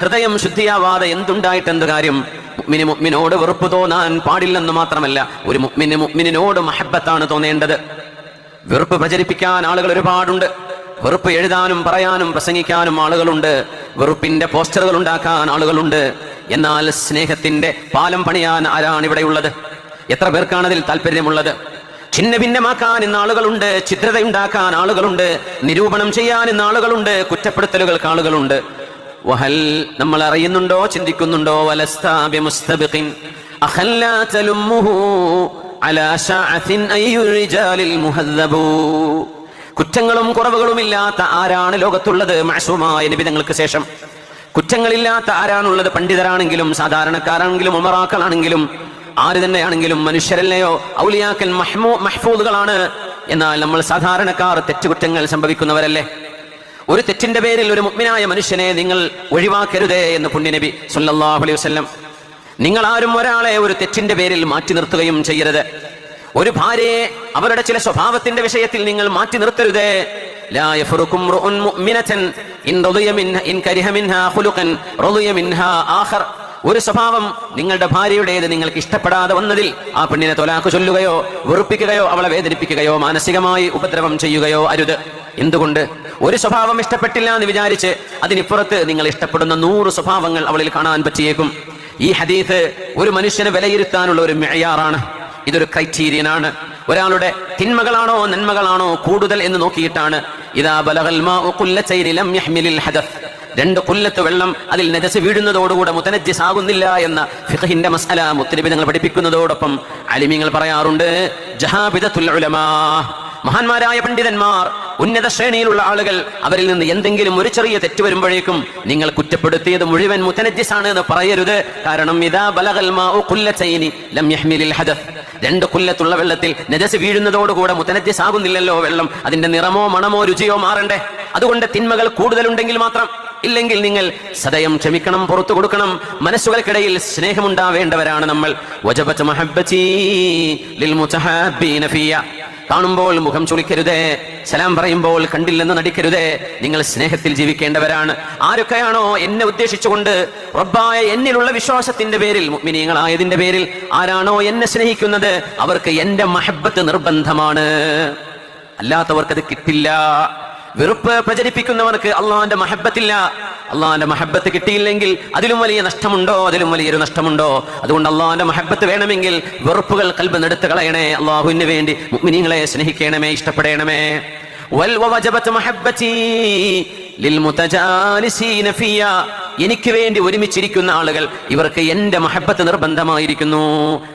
ഹൃദയം ശുദ്ധിയാവാതെ എന്തുണ്ടായിട്ടെന്ത് കാര്യം? മുഅ്മിനോട് വെറുപ്പ് തോന്നാൻ പാടില്ലെന്ന് മാത്രമല്ല, ഒരു മുഅ്മിനോട് മഹബ്ബത്താണ് തോന്നേണ്ടത്. വെറുപ്പ് പ്രചരിപ്പിക്കാൻ ആളുകൾ ഒരുപാടുണ്ട്. വെറുപ്പ് എഴുതാനും പറയാനും പ്രസംഗിക്കാനും ആളുകളുണ്ട്. വെറുപ്പിന്റെ പോസ്റ്ററുകൾ ഉണ്ടാക്കാൻ ആളുകളുണ്ട്. എന്നാൽ സ്നേഹത്തിന്റെ പാലം പണിയാൻ ആരാണ് ഇവിടെയുള്ളത്? എത്ര പേർക്കാണ് അതിൽ താല്പര്യമുള്ളത്? ഛിന്ന ഭിന്നമാക്കാൻ ഇന്ന് ആളുകളുണ്ട്, ഛിദ്രതയുണ്ടാക്കാൻ ആളുകളുണ്ട്, നിരൂപണം ചെയ്യാൻ ഇന്ന് ആളുകളുണ്ട്, കുറ്റപ്പെടുത്തലുകൾക്ക് ആളുകളുണ്ട്. വഹൽ നമ്മൾ അറിയുന്നുണ്ടോ, ചിന്തിക്കുന്നുണ്ടോ? വലസ്താ ബിമുസ്തബിഖിൻ അഖല്ലാ തലുമ്മുഹു അലാ ശഅസിൻ അയ്യുർ റിജാലിൽ മുഹദ്ദബു. കുറ്റങ്ങളും കുറവുകളും ഇല്ലാത്ത ആരാണ് ലോകത്തുള്ളത്? മഅസൂമായ നബി തങ്ങൾക്ക് ശേഷം കുറ്റങ്ങളില്ലാത്ത ആരാണുള്ളത്? പണ്ഡിതരാണെങ്കിലും സാധാരണക്കാരാണെങ്കിലും ഉമറാക്കളാണെങ്കിലും ആര് തന്നെയാണെങ്കിലും മനുഷ്യരല്ലയോ? ഔലിയാക്കൽ മഹ്ഫൂദുകളാണ്. എന്നാൽ നമ്മൾ സാധാരണക്കാർ തെറ്റുകുറ്റങ്ങൾ സംഭവിക്കുന്നവരല്ലേ? ഒരു തെറ്റിന്റെ പേരിൽ ഒരു മുഅ്മിനായ മനുഷ്യനെ നിങ്ങൾ ഒഴിവാക്കരുതേ എന്ന് പുണ്യനബി സല്ലല്ലാഹു അലൈഹി വസല്ലം. നിങ്ങൾ ആരും ഒരാളെ ഒരു തെറ്റിന്റെ പേരിൽ മാറ്റി നിർത്തുകയും ചെയ്യരുത്. ഒരു ഭാര്യയെ അവരുടെ ചില സ്വഭാവത്തിന്റെ വിഷയത്തിൽ നിങ്ങൾ മാറ്റി നിർത്തരുതേ. ലാ യഫറുകും റഉൻ മുഅ്മിനതൻ ഇൻ റളിയ മിൻഹാ ഇൻ കരിഹ മിൻഹാ ഖുലുഖൻ റളിയ മിൻഹാ ആഖർ. ഒരു സ്വഭാവം നിങ്ങളുടെ ഭാര്യയുടേത് നിങ്ങൾക്ക് ഇഷ്ടപ്പെടാതെ വന്നതിൽ ആ പെണ്ണിനെ തൊലാഖ് ചൊല്ലുകയോ വെറുപ്പിക്കുകയോ അവളെ വേദനിപ്പിക്കുകയോ മാനസികമായി ഉപദ്രവം ചെയ്യുകയോ അരുത്. എന്തുകൊണ്ട്? ഒരു സ്വഭാവം ഇഷ്ടപ്പെട്ടില്ല എന്ന് വിചാരിച്ച് അതിനിപ്പുറത്ത് നിങ്ങൾ ഇഷ്ടപ്പെടുന്ന 100 സ്വഭാവങ്ങൾ അവളിൽ കാണാൻ പറ്റിയേക്കും. ഈ ഹദീസ് ഒരു മനുഷ്യനെ വിലയിരുത്താനുള്ള ഒരു മെഅയാറാണ്. ഇതൊരു ക്രൈറ്റീരിയനാണ്. ഒരാളുടെ തിന്മകളാണോ നന്മകളാണോ കൂടുതൽ എന്ന് നോക്കിയിട്ടാണ്. ഇദാ ബലഗൽ മാഉ ഖുല്ലതൈനി ലം യഹ്മിലിൽ ഹദസ്. 2 ഖുല്ലത്ത് വെള്ളം അതിൽ നജസ് വീഴുന്നതോടുകൂടെ മുതനജ്ജിസ് ആകുന്നില്ല എന്ന ഫിഖഹിന്റെ മസ്അല മുത്തനബി തങ്ങൾ പഠിപ്പിക്കുന്നതോടൊപ്പം അലിമീങ്ങൾ പറയാറുണ്ട്, ജഹാബിദത്തുൽ ഉലമാ, മഹാന്മാരായ പണ്ഡിതന്മാർ, ഉന്നത ശ്രേണിയിലുള്ള ആളുകൾ, അവരിൽ നിന്ന് എന്തെങ്കിലും ഒരു ചെറിയ തെറ്റ് വരുമ്പോഴേക്കും നിങ്ങൾ കുറ്റപ്പെടുത്തിയത് മുഴുവൻ മുതനജ്ജിസാണ് എന്ന് പറയരുത്. കാരണം ഇദാ ബലഗൽ മാഉ ഖുല്ലതൈനി ലം യഹ്മിലിൽ ഹദസ്. 2 ഖുല്ലത്തുള്ള വെള്ളത്തിൽ നജസ് വീഴുന്നതോടുകൂടെ മുതനജ്ജിസ് ആകുന്നില്ലല്ലോ വെള്ളം. അതിന്റെ നിറമോ മണമോ രുചിയോ മാറണ്ടേ? അതുകൊണ്ട് തിന്മകൾ കൂടുതലുണ്ടെങ്കിൽ മാത്രം. ഇല്ലെങ്കിൽ നിങ്ങൾ സദയം ക്ഷമിക്കണം, പുറത്തു കൊടുക്കണം. മനസ്സുകൾക്കിടയിൽ സ്നേഹമുണ്ടാവേണ്ടവരാണ് നമ്മൾ. വജബത്ത് മഹബ്ബതി ലിൽ മുതഹബ്ബീന ഫിയ. കാണുമ്പോൾ മുഖം ചുളിക്കരുതേ, സലാം പറയുമ്പോൾ കണ്ടില്ലെന്ന് നടിക്കരുതേ. നിങ്ങൾ സ്നേഹത്തിൽ ജീവിക്കേണ്ടവരാണ്. ആരൊക്കെയാണോ എന്നെ ഉദ്ദേശിച്ചുകൊണ്ട് റബ്ബായ എന്നിലുള്ള വിശ്വാസത്തിന്റെ പേരിൽ, മുഅ്മിനീങ്ങളായതിന്റെ പേരിൽ ആരാണോ എന്നെ സ്നേഹിക്കുന്നത് അവർക്ക് എന്റെ മഹബ്ബത്ത് നിർബന്ധമാണ്. അല്ലാത്തവർക്കത് കിട്ടില്ല. വെറുപ്പ് പ്രചരിപ്പിക്കുന്നവർക്ക് അള്ളാന്റെ മഹബ്ബത്തില്ല. അള്ളാന്റെ മഹബ്ബത്ത് കിട്ടിയില്ലെങ്കിൽ അതിലും വലിയ നഷ്ടമുണ്ടോ? അതിലും വലിയൊരു നഷ്ടമുണ്ടോ? അതുകൊണ്ട് അള്ളാന്റെ മഹബ്ബത്ത് വേണമെങ്കിൽ വെറുപ്പുകൾ ഖൽബിൽ നിന്ന് എടുത്തു കളയണേ. അള്ളാഹുവിന് വേണ്ടി മുഅ്മിനീങ്ങളെ സ്നേഹിക്കണമേ, ഇഷ്ടപ്പെടണമേ. വജബത്ത് മഹബ്ബതി ലിൽമുതജാലിസീന ഫിയ. എനിക്ക് വേണ്ടി ഒരുമിച്ചിരിക്കുന്ന ആളുകൾ, ഇവർക്ക് എന്റെ മഹബ്ബത്ത് നിർബന്ധമായിരിക്കുന്നു.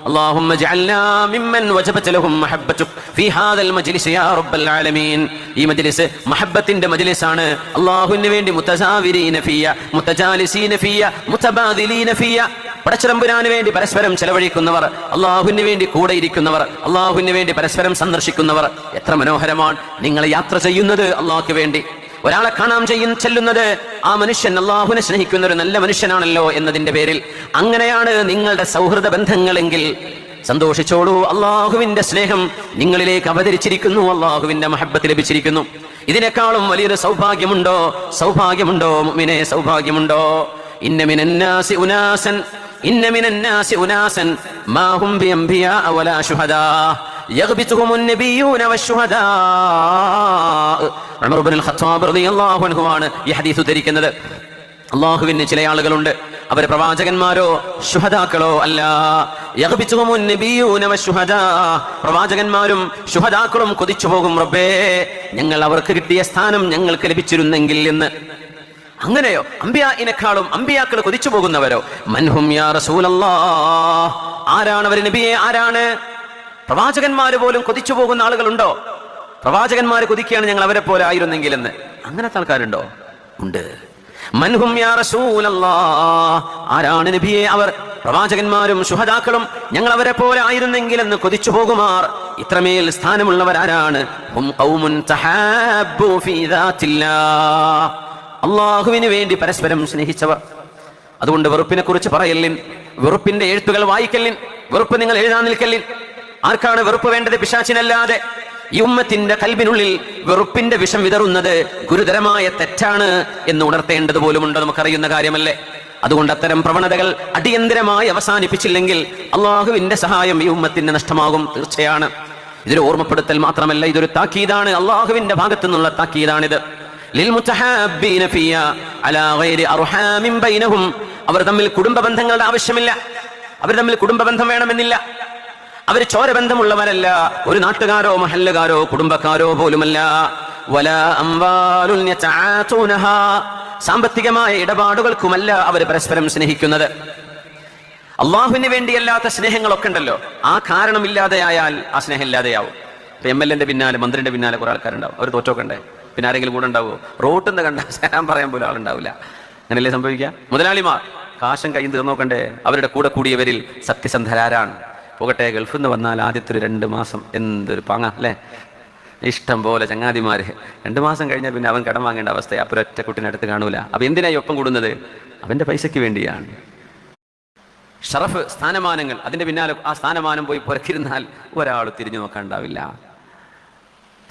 അല്ലാഹുമ്മ ജഅൽനാ മിമ്മൻ വജബത ലഹും മഹബ്ബതുക ഫീ ഹാദൽ മജ്ലിസ് യാ റബ്ബൽ ആലമീൻ. ഈ മജ്ലിസ് മഹബ്ബത്തിന്റെ മജ്ലിസാണ്. അല്ലാഹുവിന് വേണ്ടി മുതസാവിരീന ഫിയ, മുതജാലിസീന ഫിയ, മുതബാദിലീന ഫിയ. പടച്ചതമ്പുരാന് വേണ്ടി പരസ്പരം ചെലവഴിക്കുന്നവർ, അള്ളാഹുവിന് വേണ്ടി കൂടെ ഇരിക്കുന്നവർ, അള്ളാഹുവിന് വേണ്ടി പരസ്പരം സന്ദർശിക്കുന്നവർ. എത്ര മനോഹരമാണ്! നിങ്ങൾ യാത്ര ചെയ്യുന്നത് അള്ളാഹുക്ക് വേണ്ടി, ഒരാളെ കാണാൻ ചെല്ലുന്നത് ആ മനുഷ്യൻ അള്ളാഹുവിനെ സ്നേഹിക്കുന്ന ഒരു നല്ല മനുഷ്യനാണല്ലോ എന്നതിന്റെ പേരിൽ. അങ്ങനെയാണ് നിങ്ങളുടെ സൗഹൃദ ബന്ധങ്ങളെങ്കിൽ സന്തോഷിച്ചോളൂ. അള്ളാഹുവിന്റെ സ്നേഹം നിങ്ങളിലേക്ക് അവതരിച്ചിരിക്കുന്നു, അള്ളാഹുവിന്റെ മഹബ്ബത്ത് ലഭിച്ചിരിക്കുന്നു. ഇതിനേക്കാളും വലിയൊരു സൗഭാഗ്യമുണ്ടോ? സൗഭാഗ്യമുണ്ടോ മുഅ്മിനേ? സൗഭാഗ്യമുണ്ടോ? ഇന്ന മിനന്നാസി ഉനാസൻ, ഇന്ന മിനന്നാസി ഉനാസൻ മാ ഹും ബിഅംബിയാ വലാ ശുഹദാ യഗ്ബിതുഹുമുൻ നബിയ്യൂന വശുഹദാ. ഉമർ ഇബ്നുൽ ഖത്താബ് റളിയല്ലാഹു അൻഹു ആണ് ഈ ഹദീസ് ഉദ്ധരിക്കുന്നത്. അള്ളാഹുവിന് ചില ആളുകളുണ്ട്, അവർ പ്രവാചകന്മാരോ ശുഹദാക്കളോ അല്ല. യഗ്ബിതുഹുമുൻ നബിയ്യൂന വശുഹദാ. പ്രവാചകന്മാരും ശുഹദാക്കളും കൊതിച്ചു പോകും, റബ്ബേ ഞങ്ങൾ അവർക്ക് കിട്ടിയ സ്ഥാനം ഞങ്ങൾക്ക് ലഭിച്ചിരുന്നെങ്കിൽ എന്ന്. അങ്ങനെയോ? അംബിയാഇനെക്കാളും അംബിയാക്കൾ കൊതിച്ചു പോകുന്നവരോ? മൻഹും യാ റസൂലല്ലാഹ്. ആരാണ് അവർ നബിയെ? ആരാണ്? പ്രവാചകന്മാര് പോലും കൊതിച്ചു പോകുന്ന ആളുകളുണ്ടോ? പ്രവാചകന്മാര് കൊതിക്കുകയാണ് ഞങ്ങൾ അവരെ പോലെ ആയിരുന്നെങ്കിൽ എന്ന്. അങ്ങനത്തെ ആൾക്കാരുണ്ടോ? ഉണ്ട്. മൻഹും യാ റസൂലല്ലാഹ്. ആരാണ് നബിയെ? അവർ പ്രവാചകന്മാരും ശുഹദാക്കളും ഞങ്ങൾ അവരെ പോലെ ആയിരുന്നെങ്കിൽ എന്ന് കൊതിച്ചു പോകുമാർ. ഇത്രമേൽ സ്ഥാനമുള്ളവരാരാണ്? ഹും ഖൗമുൻ തഹാബ്ബു ഫീ ദാത്തില്ലാഹ്. അള്ളാഹുവിന് വേണ്ടി പരസ്പരം സ്നേഹിച്ചവർ. അതുകൊണ്ട് വെറുപ്പിനെ കുറിച്ച് പറയല്ലിൻ, വെറുപ്പിന്റെ എഴുത്തുകൾ വായിക്കല്ലിൻ, വെറുപ്പ് നിങ്ങൾ എഴുതാൻ നിൽക്കല്ലിൻ. ആർക്കാണ് വെറുപ്പ് വേണ്ടത്? പിശാചിനല്ലാതെ. ഈ ഉമ്മത്തിന്റെ കൽബിനുള്ളിൽ വെറുപ്പിന്റെ വിഷം വിതറുന്നത് ഗുരുതരമായ തെറ്റാണ് എന്ന് ഉണർത്തേണ്ടത് പോലുമുണ്ട്. നമുക്കറിയുന്ന കാര്യമല്ലേ? അതുകൊണ്ട് അത്തരം പ്രവണതകൾ അടിയന്തരമായി അവസാനിപ്പിച്ചില്ലെങ്കിൽ അള്ളാഹുവിന്റെ സഹായം ഈ ഉമ്മത്തിന് നഷ്ടമാകും, തീർച്ചയാണ്. ഇതൊരു ഓർമ്മപ്പെടുത്തൽ മാത്രമല്ല, ഇതൊരു താക്കീതാണ്, അള്ളാഹുവിന്റെ ഭാഗത്തു നിന്നുള്ള താക്കീതാണിത്. അവർ തമ്മിൽ കുടുംബ ബന്ധങ്ങളുടെ ആവശ്യമില്ല, അവർ തമ്മിൽ കുടുംബ ബന്ധം വേണമെന്നില്ല. അവർ ചോരബന്ധമുള്ളവരല്ല, ഒരു നാട്ടുകാരോ മഹല്ലുകാരോ കുടുംബക്കാരോ പോലുമല്ല. സാമ്പത്തികമായ ഇടപാടുകൾക്കുമല്ല അവർ പരസ്പരം സ്നേഹിക്കുന്നത്. അള്ളാഹുവിന് വേണ്ടിയല്ലാത്ത സ്നേഹങ്ങളൊക്കെ ഉണ്ടല്ലോ, ആ കാരണമില്ലാതെയായാൽ ആ സ്നേഹം ഇല്ലാതെയാവും. ഇപ്പൊ MLA പിന്നാലെ, മന്ത്രിന്റെ പിന്നാലെ കുറെ ആൾക്കാരുണ്ടാവും, അവർ തോറ്റോക്കണ്ടേ? പിന്നെ ആരെങ്കിലും കൂടെ ഉണ്ടാവുമോ? റോട്ടിൽ നിന്ന് കണ്ട സലാം പറയാൻ പോലും ആളുണ്ടാവില്ല. അങ്ങനെയല്ലേ സംഭവിക്കുക? മുതലാളിമാർ കാശം കൈ തീർന്നോക്കണ്ടേ? അവരുടെ കൂടെ കൂടിയവരിൽ സത്യസന്ധരാരാണ്? പോകട്ടെ, ഗൾഫിൽ നിന്ന് വന്നാൽ ആദ്യത്തെ ഒരു 2 മാസം എന്തൊരു പാങ്ങ അല്ലേ? ഇഷ്ടം പോലെ ചങ്ങാതിമാര്. 2 മാസം കഴിഞ്ഞാൽ പിന്നെ അവൻ കടം വാങ്ങേണ്ട അവസ്ഥ. അപ്പോൾ ഒറ്റ കുട്ടിനടുത്ത് കാണൂല. അപ്പൊ എന്തിനായി ഒപ്പം കൂടുന്നത്? അവന്റെ പൈസയ്ക്ക് വേണ്ടിയാണ്. ഷറഫ്, സ്ഥാനമാനങ്ങൾ, അതിന്റെ പിന്നാലെ ആ സ്ഥാനമാനം പോയി പുറക്കിരുന്നാൽ ഒരാൾ തിരിഞ്ഞു നോക്കാണ്ടാവില്ല.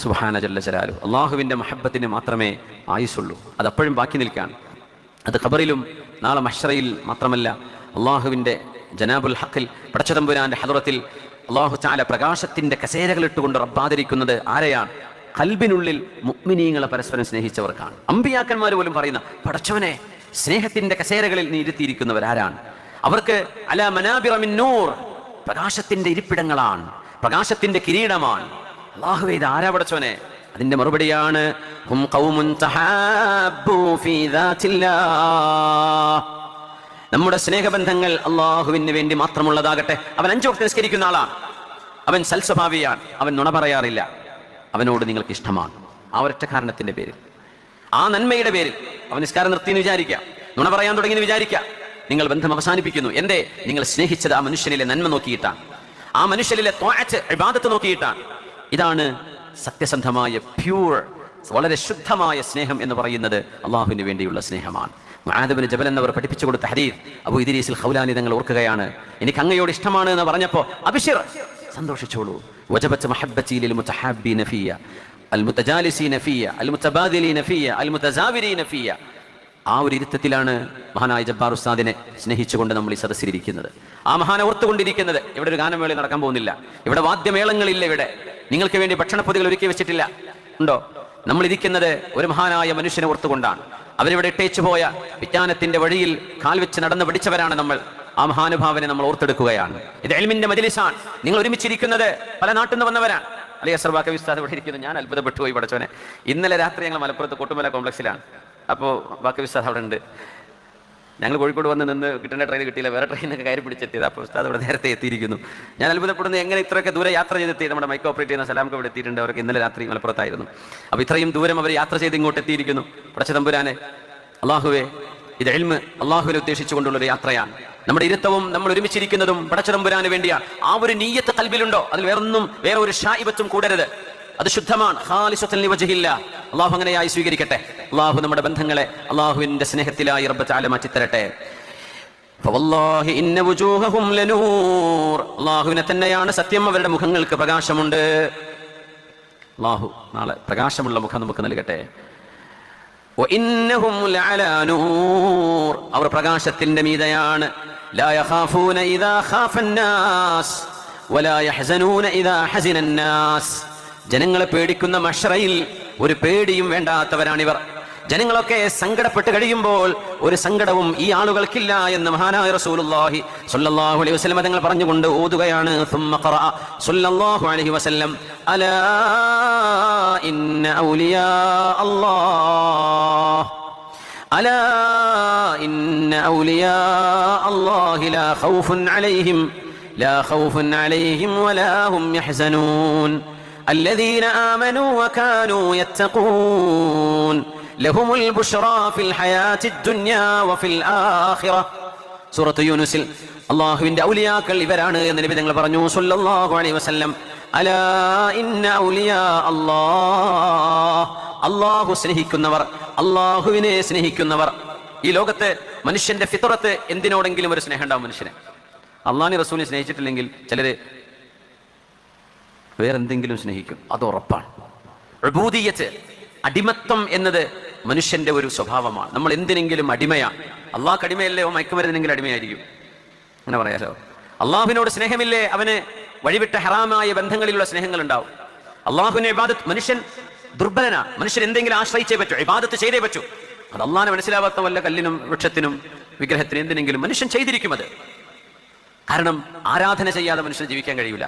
സുബ്ഹാന ജല്ല ജലാലു. അള്ളാഹുവിന്റെ മഹബ്ബത്തിന് മാത്രമേ ആയുസുള്ളൂ, അതപ്പോഴും ബാക്കി നിൽക്കാൻ. അത് ഖബറിലും നാളെ മഹ്ശറയിൽ മാത്രമല്ല, അള്ളാഹുവിന്റെ ജനാബുൽ ഹഖിൽ പടച്ചതമ്പുരാന്റെ ഹദറത്തിൽ അള്ളാഹു തആല പ്രകാശത്തിന്റെ കസേരകൾ ഇട്ടുകൊണ്ട് റബ്ബാദരിക്കുന്നത് ആരെയാണ്? ഖൽബിനുള്ളിൽ മുഅ്മിനീങ്ങളെ പരസ്പരം സ്നേഹിച്ചവർക്കാണ്. അമ്പിയാക്കന്മാർ പോലും പറയുന്ന, പടച്ചവനെ, സ്നേഹത്തിന്റെ കസേരകളിൽ നീ ഇരുത്തിയിരിക്കുന്നവരാരാണ്? അവർക്ക് അലാ മനാബിറ മിൻ നൂർ, പ്രകാശത്തിന്റെ ഇരിപ്പിടങ്ങളാണ്, പ്രകാശത്തിന്റെ കിരീടമാണ്. അല്ലാഹുവേ, ഇത് ആരാ പടച്ചവനെ? അതിന്റെ മറുപടിയാണ് ഹും ഖൗമുൻ തഹാബ്ബു ഫീ ദാത്തില്ലാഹ്. നമ്മുടെ സ്നേഹബന്ധങ്ങൾ അള്ളാഹുവിന് വേണ്ടി മാത്രമുള്ളതാകട്ടെ. അവൻ 5 വക്ത് നിസ്കരിക്കുന്ന ആളാണ്, അവൻ സൽസ്വഭാവിയാണ്, അവൻ നുണ പറയാറില്ല, അവനോട് നിങ്ങൾക്ക് ഇഷ്ടമാണ്. ആ ഒരൊറ്റ കാരണത്തിന്റെ പേരിൽ, ആ നന്മയുടെ പേരിൽ അവൻ നിസ്കാരം നിർത്തിയെന്ന് വിചാരിക്കാം, നുണ പറയാൻ തുടങ്ങിയെന്ന് വിചാരിക്കാം, നിങ്ങൾ ബന്ധം അവസാനിപ്പിക്കുന്നു. എന്തേ? നിങ്ങൾ സ്നേഹിച്ചത് ആ മനുഷ്യനിലെ നന്മ നോക്കിയിട്ടാണ്, ആ മനുഷ്യനിലെ ത്വഅത്ത്, ഇബാദത്ത് നോക്കിയിട്ടാണ്. ഇതാണ് സത്യസന്ധമായ, പ്യൂർ, വളരെ ശുദ്ധമായ സ്നേഹം എന്ന് പറയുന്നത് അള്ളാഹുവിന് വേണ്ടിയുള്ള സ്നേഹമാണ്. മുആദ് ഇബ്നു ജബൽ എന്നവർ പഠിപ്പിച്ചു കൊടുത്ത ഹദീസ് അബൂ ഇദ്രീസിൽ ഖൗലാനി തങ്ങൾ ഓർക്കുകയാണ്. എനിക്ക് അങ്ങയോട് ഇഷ്ടമാണ് എന്ന് പറഞ്ഞപ്പോൾ, അബ്ശിർ, സന്തോഷിച്ചോളൂ, വജബത്ത് മഹബ്ബതി ലിൽ മുതഹാബ്ബീന ഫിയ അൽ മുതജാലിസീന ഫിയ അൽ മുതബാദിലീന ഫിയ അൽ മുതസാവിരീന ഫിയ. ആ ഒരു ഇരുത്തത്തിലാണ് മഹാനായ ജബ്ബാർ ഉസ്താദിനെ സ്നേഹിച്ചുകൊണ്ട് നമ്മൾ ഈ സദസ്സിലിരിക്കുന്നത്, ആ മഹാനെ ഓർത്തുകൊണ്ടിരിക്കുന്നത്. ഇവിടെ ഒരു ഗാനമേള നടക്കാൻ പോകുന്നില്ല, ഇവിടെ വാദ്യമേളങ്ങളില്ല, ഇവിടെ നിങ്ങൾക്ക് വേണ്ടി ഭക്ഷണപ്പൊതികൾ ഒരുക്കി വെച്ചിട്ടില്ല, ഉണ്ടോ? നമ്മൾ ഇരിക്കുന്നത് ഒരു മഹാനായ മനുഷ്യനെ ഓർത്തുകൊണ്ടാണ്. അവരിവിടെ ഇട്ടേച്ചു പോയ വിജ്ഞാനത്തിന്റെ വഴിയിൽ കാൽ വെച്ച് നടന്ന് പഠിച്ചവരാണ് നമ്മൾ. ആ മഹാനുഭാവനെ നമ്മൾ ഓർത്തെടുക്കുകയാണ്. ഇത് ഇൽമിന്റെ മജ്ലിസാണ്. നിങ്ങൾ ഒരുമിച്ചിരിക്കുന്നത് പല നാട്ടിൽ നിന്ന് വന്നവരാണ്. അലി അസ്റർ ബാക്കവി ഉസ്താദ് ഇവിടെ ഇരിക്കുന്നു. ഞാൻ അത്ഭുതപ്പെട്ടു പോയി, പഠിച്ചവനെ. ഇന്നലെ രാത്രി ഞങ്ങൾ മലപ്പുറത്ത് കൊട്ടുമല കോംപ്ലക്സിലാണ്. അപ്പോൾ ബാക്കവി ഉസ്താദ് അവിടെ ഉണ്ട്. ഞങ്ങൾ കോഴിക്കോട് വന്ന് നിന്ന് കിട്ടേണ്ട ട്രെയിൻ കിട്ടിയില്ല, വേറെ ട്രെയിനൊക്കെ കയറി പിടിച്ചെത്തിയത്. അപ്പോൾ ഉസ്താദ് ഇവിടെ നേരത്തെ എത്തിയിരിക്കുന്നു. ഞാൻ അത്ഭുതപ്പെടുന്നത്, എങ്ങനെ ഇത്രയൊക്കെ ദൂരെ യാത്ര ചെയ്തെത്തി. നമ്മുടെ മൈക്ക് ഓപ്പറേറ്റ് ചെയ്യുന്ന സലാംക്ക് ഇവിടെ എത്തിയിട്ടുണ്ട്. അവർക്ക് ഇന്നലെ രാത്രി മലപ്പുറത്തായിരുന്നു. അപ്പോൾ ഇത്രയും ദൂരം അവർ യാത്ര ചെയ്ത് ഇങ്ങോട്ട് എത്തിയിരിക്കുന്നു. പടച്ച തമ്പുരാനെ, അള്ളാഹുവേ, ഇത് ഇൽമ് അള്ളാഹുവിനെ ഉദ്ദേശിച്ചുകൊണ്ടുള്ളൊരു യാത്രയാണ്. നമ്മുടെ ഇരുത്തവും നമ്മൾ ഒരുമിച്ചിരിക്കുന്നതും പടച്ച തമ്പുരാന് വേണ്ടിയാണ്. ആ ഒരു നീയത്ത് ഖൽബിലുണ്ടോ? അതിൽ വേറെ ഒരു ഷായിബത്തും കൂടരുത്. അത് ശുദ്ധമാണ്. ഖാലിസത്തൻ ലിവജ്ഹില്ലാ. അള്ളാഹു അങ്ങനെയായി സ്വീകരിക്കട്ടെ. അള്ളാഹു നമ്മുടെ ബന്ധങ്ങളെ അള്ളാഹുവിന്റെ സ്നേഹത്തിലായി റബ്ബ് തആല മാറ്റിത്തരട്ടെ. ഫവല്ലാഹി ഇന്ന വുജൂഹഹും ലനൂർ. അള്ളാഹുവിനെ തന്നെയാണ് സത്യം, അവരുടെ മുഖങ്ങൾക്ക് പ്രകാശമുണ്ട്. അള്ളാഹു നാളെ പ്രകാശമുള്ള മുഖം നമുക്ക് നൽകട്ടെ. വഇന്നഹും ലഅലാ നൂർ. അവർ പ്രകാശത്തിന്റെ മീതെയാണ്. ലാ യഖാഫൂന ഇദാ ഖാഫന്നാസ് വലാ യഹ്സനൂന ഇദാ ഹസിനന്നാസ്. ജനങ്ങളെ പേടിക്കുന്ന മഹ്ശറയിൽ ഒരു പേടിയും വേണ്ടാത്തവരാണിവർ. ജനങ്ങളൊക്കെ സങ്കടപ്പെട്ട് കഴിയുമ്പോൾ ഒരു സങ്കടവും ഈ ആളുകൾക്കില്ല എന്ന് മഹാനായ റസൂലുള്ളാഹി സ്വല്ലല്ലാഹു അലൈഹി വസല്ലം തങ്ങൾ പറഞ്ഞുകൊണ്ട് ഓതുകയാണ്. സുമ്മ ഖറഅ സ്വല്ലല്ലാഹു അലൈഹി വസല്ലം അലാ ഇന്ന ഔലിയാ അല്ലാഹ് അലാ ഇന്ന ഔലിയാ അല്ലാഹി ലാ ഖൗഫുൻ അലൈഹിം വലാ ഹും യഹ്സനൂൻ الذين آمنوا وكانوا يتقون لهم البشرى في الحياة الدنيا وفي الآخرة. സൂറത്ത് യൂനുസിൽ അല്ലാഹുവിന്റെ ഔലിയാക്കൾ ഇവരാണ് എന്ന് നബി തങ്ങൾ പറഞ്ഞു സ്വല്ലല്ലാഹു അലൈഹി വസല്ലം. അലാ ഇന്ന ഔലിയാ അല്ലാഹ്. അല്ലാഹു സ്നേഹിക്കുന്നവർ, അല്ലാഹുവിനെ സ്നേഹിക്കുന്നവർ. ഈ ലോകത്ത് മനുഷ്യന്റെ ഫിത്രത്ത് എന്തിനോടെങ്കിലും ഒരു സ്നേഹം ഉണ്ടാവും മനുഷ്യന്. അല്ലാഹുവിനെ റസൂലിനെ സ്നേഹിച്ചിട്ടില്ലെങ്കിൽ ചിലര് വേറെന്തെങ്കിലും സ്നേഹിക്കും, അത് ഉറപ്പാണ്. ഉബൂദിയ്യത്ത്, അടിമത്തം എന്നത് മനുഷ്യന്റെ ഒരു സ്വഭാവമാണ്. നമ്മൾ എന്തിനെങ്കിലും അടിമയാണ്. അള്ളാഹ്ക്ക് അടിമയല്ലേ, മയക്കുമരുന്നിനെങ്കിലും അടിമയായിരിക്കും, അങ്ങനെ പറയാലോ. അള്ളാഹുവിനോട് സ്നേഹമില്ലേ, അവന് വഴിവിട്ട ഹറാമായ ബന്ധങ്ങളിലുള്ള സ്നേഹങ്ങൾ ഉണ്ടാവും. അള്ളാഹുവിനെ ഇബാദത്ത്, മനുഷ്യൻ ദുർബലനാ, മനുഷ്യൻ എന്തെങ്കിലും ആശ്രയിച്ചേ പറ്റൂ, ഇബാദത്ത് ചെയ്തേ പറ്റൂ. അത് അള്ളാഹിനെ മനസ്സിലാവാത്ത വല്ല കല്ലിനും വൃക്ഷത്തിനും വിഗ്രഹത്തിനും എന്തിനെങ്കിലും മനുഷ്യൻ ചെയ്തിരിക്കും അത്. കാരണം ആരാധന ചെയ്യാതെ മനുഷ്യന് ജീവിക്കാൻ കഴിയില്ല.